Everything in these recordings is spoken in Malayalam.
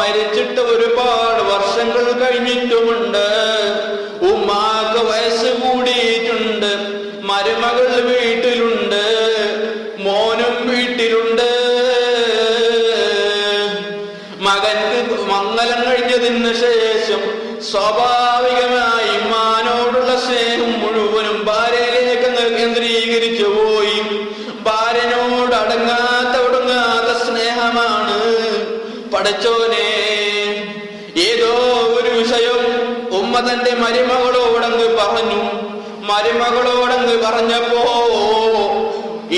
മരിച്ചിട്ട് ഒരുപാട് വർഷങ്ങൾ കഴിഞ്ഞിട്ടുമുണ്ട്. ഉമ്മാക്ക് വയസ്സ് കൂടിയിട്ടുണ്ട്. മരുമകൾ വീട്ടിലുണ്ട്, മോനും വീട്ടിലുണ്ട്. മകൻക്ക് മംഗലം കഴിഞ്ഞതിന് ശേഷം സ്വാഭാവികമായി ഉമ്മാനോടുള്ള സ്നേഹം മുഴുവനും ഭാര്യയിലേക്ക് കേന്ദ്രീകരിച്ചു പോയി. ഭാര്യനോട് അടങ്ങാത്ത ഒടുങ്ങാത്ത സ്നേഹമാണ്. പടച്ചോനെ, ഏതോ ഒരു വിഷയം ഉമ്മ തന്റെ മരുമകളോടങ്ങ് പറഞ്ഞു. മരുമകളോടങ്ങ് പറഞ്ഞപ്പോ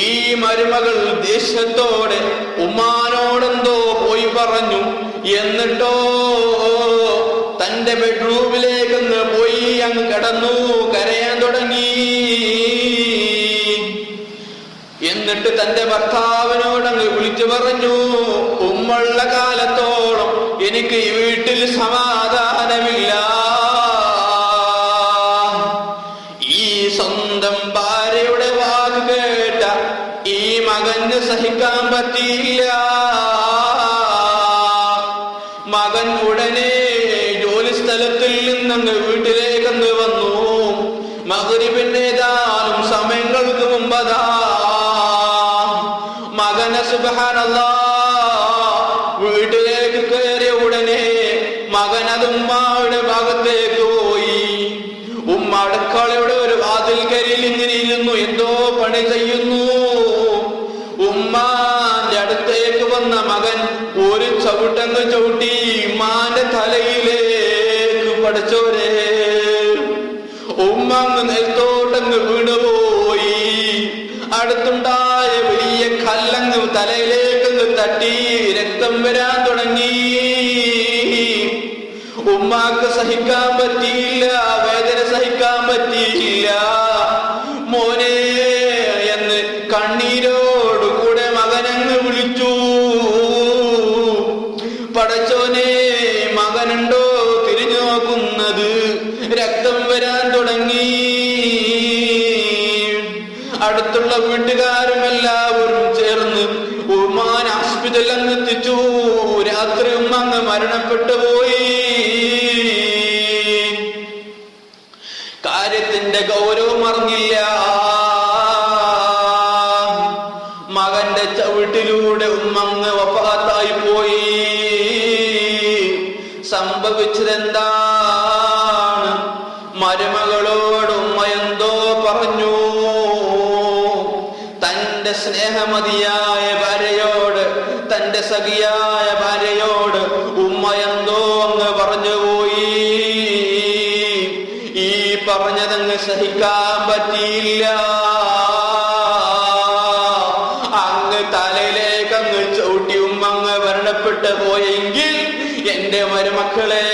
ഈ മരുമകൾ ദേഷ്യത്തോടെ ഉമ്മാനോടെന്തോ പോയി പറഞ്ഞു. എന്നിട്ടോ തന്റെ ബെഡ്റൂമിലേക്കങ്ങ് പോയി അങ്ങ് കിടന്നു കരയാൻ തുടങ്ങി. എന്നിട്ട് തന്റെ ഭർത്താവിനോടങ്ങ് വിളിച്ചു പറഞ്ഞു, ഉമ്മുള്ള കാലത്തോളം എനിക്ക് ഈ വീട്ടിൽ സമാധാനമില്ല. ഈ സ്വന്തം ഭാര്യയുടെ വാക്ക് കേട്ട ഈ മകന് സഹിക്കാൻ പറ്റിയില്ല. മകൻ ഉടനെ ജോലി സ്ഥലത്തിൽ നിന്നങ്ങ് വീട്ടിലേക്കങ്ങ് വന്നു. മഗ്‌രിബിന് ഏതാനും സമയങ്ങൾക്ക് മുമ്പതാ മകനെ സുബ്ഹാനല്ലാഹ് വീട്ടിലേക്ക് കയറിയ ഉടനെ മകനത് ഉമ്മായുടെ ഭാഗത്തേക്ക് പോയി. ഉമ്മ അടുക്കളയുടെ ഒരു വാതിൽക്കരിയിൽ ഇങ്ങനെ ഇരുന്നു, എന്തോ പണി ചെയ്യുന്നു. ഉമ്മാന്റെ അടുത്തേക്ക് വന്ന മകൻ ഒരു ചവിട്ടങ്ങ് ചവിട്ടി ഉമ്മാന്റെ തലയിലേക്ക്. പടച്ചോരെ, ഉമ്മ അങ്ങ് നെൽത്തോട്ടങ്ങ് വീണുപോയി. അടുത്തുണ്ടായ വലിയ കല്ലങ്ങ് തലയിലേക്കങ്ങ് തട്ടി രക്തം വരാൻ തുടങ്ങി. ഉമ്മാക്ക് സഹിക്കാൻ പറ്റിയില്ല, വേദന സഹിക്കാൻ പറ്റിയില്ല. മോനെ എന്ന് കണ്ണീരോടുകൂടെ മകനങ്ങ് വിളിച്ചു. പടച്ചോനെ, മകനുണ്ടോ തിരിഞ്ഞു നോക്കുന്നത്? രക്തം വരാൻ തുടങ്ങി. അടുത്തുള്ള വീട്ടുകാരും എല്ലാവരും ചേർന്ന് ഉമ്മാൻ ഹോസ്പിറ്റലിൽ അങ്ങ് എത്തിച്ചു. രാത്രി ഉമ്മ അങ്ങ് മരണപ്പെട്ടു പോയി. കാര്യത്തിന്റെ ഗൗരവം അറിഞ്ഞില്ല. മകന്റെ ചവിട്ടിലൂടെ ഉമ്മ അങ്ങ് വഫാത്തായി പോയി. സംഭവിച്ചതെന്താണ്? മരുമകളോട് ഉമ്മ എന്തോ പറഞ്ഞു. തന്റെ സ്നേഹമതിയായ ഭാര്യയോട്, തന്റെ സഖിയായ ഭാര്യയോട് ഉമ്മ എന്തോ അങ്ങ് പറഞ്ഞുപോയി. ഈ പറഞ്ഞതങ്ങ് സഹിക്കാൻ പറ്റിയില്ല. അങ്ങ് തലയിലേക്ക് അങ്ങ് ചവിട്ടി ഉമ്മ അങ്ങ് മരണപ്പെട്ടു പോയെങ്കിൽ എന്റെ മരുമക്കളെ,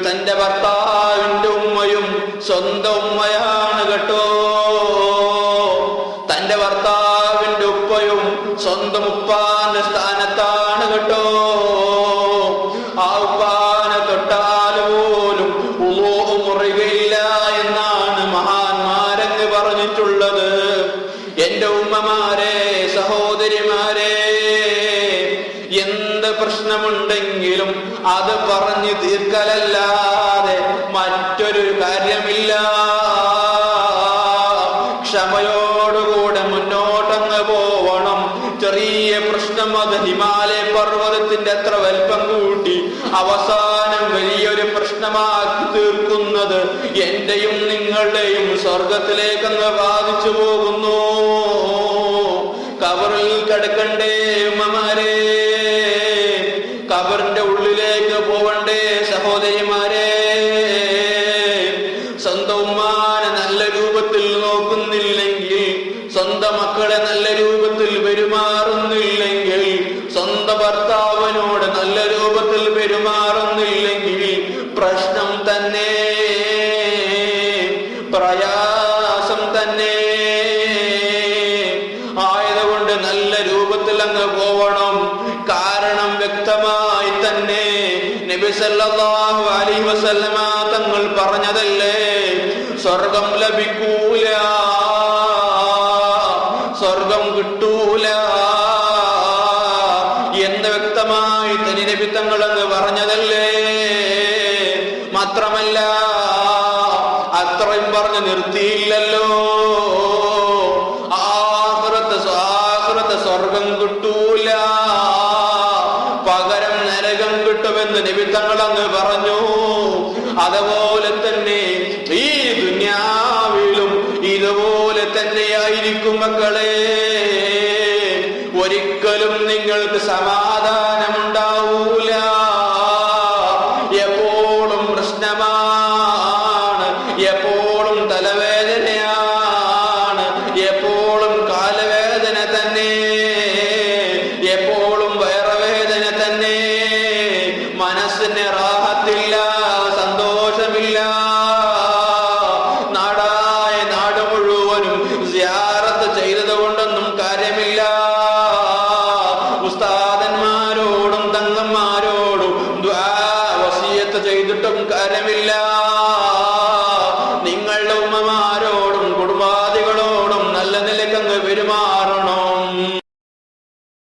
തന്റെ ഭർത്താവിന്റെ ഉമ്മയും സ്വന്തം ഉമ്മയാണ് കേട്ടോ. തന്റെ ഭർത്താവിന്റെ ഉപ്പയും സ്വന്തം ഉപ്പാന്റെ സ്ഥാനത്താണ് കേട്ടോ. ആ ഉപ്പാനെ തൊട്ടാൽ പോലും ഉളൂ മുറിയില്ല എന്നാണ് മഹാന്മാരെന്ന് പറഞ്ഞിട്ടുള്ളത്. എന്റെ ഉമ്മമാരെ, സഹോദരിമാരെ, എന്ത് പ്രശ്നമുണ്ടെങ്കിലും അത് പറഞ്ഞു തീർക്കലല്ലാതെ മറ്റൊരു കാര്യമില്ല. ക്ഷമയോടുകൂടെ മുന്നോട്ടങ്ങ് പോവണം. ചെറിയ പ്രശ്നം അത് ഹിമാലയ പർവ്വതത്തിന്റെ അത്ര വലിപ്പം കൂട്ടി അവസാനം വലിയൊരു പ്രശ്നമാക്കി തീർക്കുന്നത് എന്റെയും നിങ്ങളുടെയും സ്വർഗത്തിലേക്കങ്ങ് ബാധിച്ചു പോകുന്നു. കബറിൽ കിടക്കണ്ടേ ഉമ്മമാരെ? കബറിന്റെ ഉള്ളിലേക്ക് പോവണ്ടേ സഹോദരിമാരെ? സ്വന്തം ഉമ്മാനെ നല്ല രൂപത്തിൽ നോക്കുന്നില്ലെങ്കിൽ, സ്വന്തം മക്കളെ നല്ല രൂപത്തിൽ പെരുമാറുന്നില്ലെങ്കിൽ, സ്വന്തം ഭർത്താവിനോട് നല്ല രൂപത്തിൽ പെരുമാറുന്നില്ലെങ്കിൽ പ്രശ്നം തന്നെ, പ്രയാസം തന്നെ. ആയതുകൊണ്ട് നല്ല രൂപത്തിൽ അങ്ങ് പോവണം. കാരണം വ്യക്തമായി തന്നെ നബി സല്ലല്ലാഹു അലൈഹി വസല്ലമ തങ്ങൾ പറഞ്ഞതല്ലേ, സ്വർഗം ലഭിക്കൂല, സ്വർഗം കിട്ടൂല എന്ന് വ്യക്തമായി നബി തങ്ങൾ അങ്ങ് പറഞ്ഞതല്ലേ. മാത്രമല്ല അത്രയും പറഞ്ഞ് നിർത്തിയില്ലല്ലോ. ആഖിറത്ത് സ്വർഗം കിട്ടൂല, പകരം നരകം കിട്ടുമെന്ന് നബി തങ്ങൾ അങ്ങ് പറഞ്ഞു. അതുപോലെ തന്നെ ഈ ദുനിയാവിലും ഇതുപോലെ തന്നെയായിരിക്കും മക്കളെ. ഒരിക്കലും നിങ്ങൾക്ക് സമാധാനമുണ്ടാവൂല. എപ്പോഴും പ്രശ്നമാണ്, എപ്പോഴും തലവേദനയാണ്, എപ്പോഴും കാലവേദന തന്നെ, എപ്പോഴും വയറുവേദന തന്നെ. മനസ്സിനെ